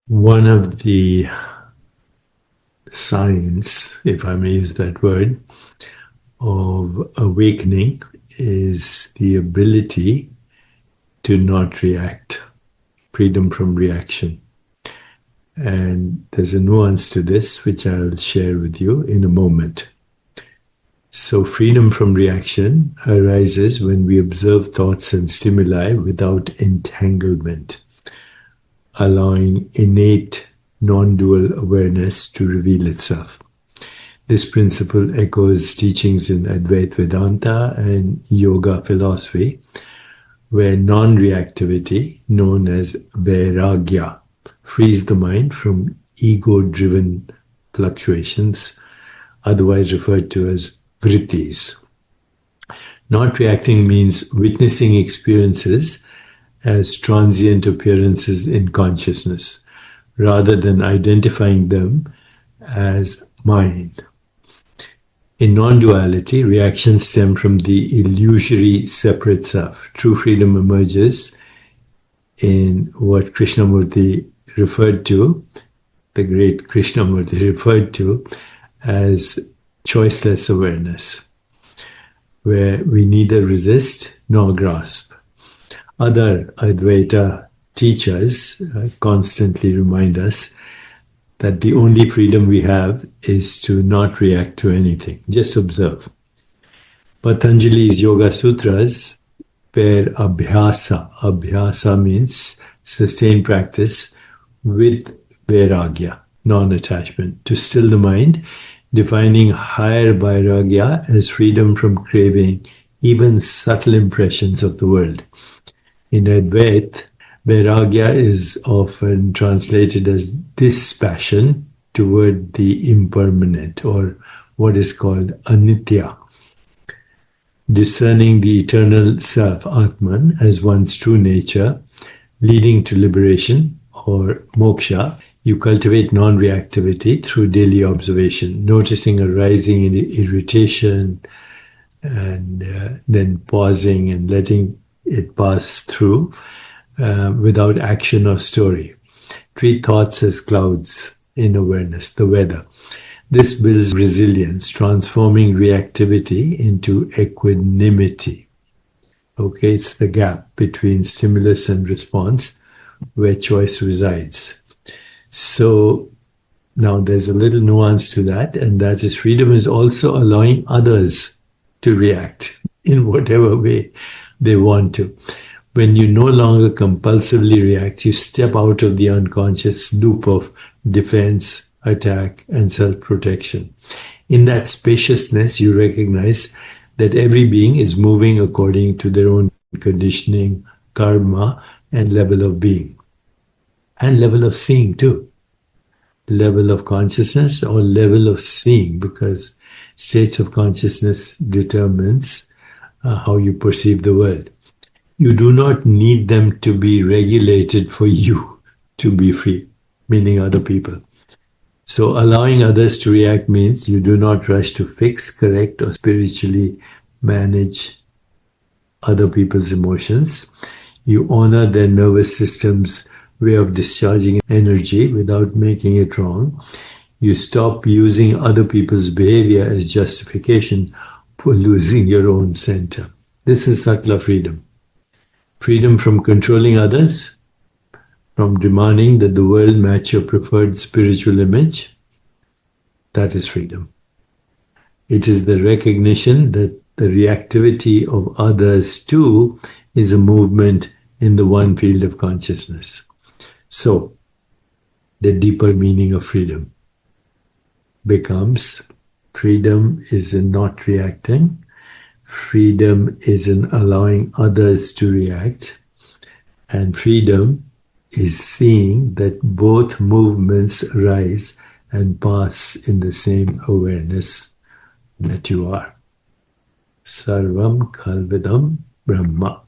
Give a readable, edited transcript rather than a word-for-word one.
One of the signs, if I may use that word, of awakening is the ability to not react, freedom from reaction. And there's a nuance to this, which I'll share with you in a moment. So, freedom from reaction arises when we observe thoughts and stimuli without entanglement, allowing innate non-dual awareness to reveal itself. This principle echoes teachings in Advaita Vedanta and yoga philosophy, where non-reactivity, known as vairagya, frees the mind from ego-driven fluctuations, otherwise referred to as vrittis. Not reacting means witnessing experiences as transient appearances in consciousness, rather than identifying them as mine. In non-duality, reactions stem from the illusory separate self. True freedom emerges in what Krishnamurti referred to, the great Krishnamurti referred to as choiceless awareness, where we neither resist nor grasp. Other Advaita teachers constantly remind us that the only freedom we have is to not react to anything, just observe. Patanjali's Yoga Sutras, where abhyasa means sustained practice with vairagya, non-attachment, to still the mind, defining higher vairagya as freedom from craving even subtle impressions of the world. In Advaita, vairagya is often translated as dispassion toward the impermanent, or what is called anitya. Discerning the eternal self, Atman, as one's true nature, leading to liberation or moksha, you cultivate non-reactivity through daily observation, noticing a rising in irritation and then pausing and letting it pass through without action or story. Treat thoughts as clouds in awareness, the weather. This builds resilience, transforming reactivity into equanimity. Okay, it's the gap between stimulus and response where choice resides. So now there's a little nuance to that, and that is freedom is also allowing others to react in whatever way they want to. When you no longer compulsively react, you step out of the unconscious loop of defense, attack, and self-protection. In that spaciousness, you recognize that every being is moving according to their own conditioning, karma, and level of being. And level of seeing too. Level of consciousness or level of seeing, because states of consciousness determines how you perceive the world. You do not need them to be regulated for you to be free, meaning other people. So allowing others to react means you do not rush to fix, correct, or spiritually manage other people's emotions. You honor their nervous system's way of discharging energy without making it wrong. You stop using other people's behavior as justification for losing your own center. This is Sakla freedom. Freedom from controlling others, from demanding that the world match your preferred spiritual image. That is freedom. It is the recognition that the reactivity of others too is a movement in the one field of consciousness. So, the deeper meaning of freedom becomes freedom is in not reacting. Freedom is in allowing others to react, and freedom is seeing that both movements arise and pass in the same awareness that you are. Sarvam Khalvidam Brahma.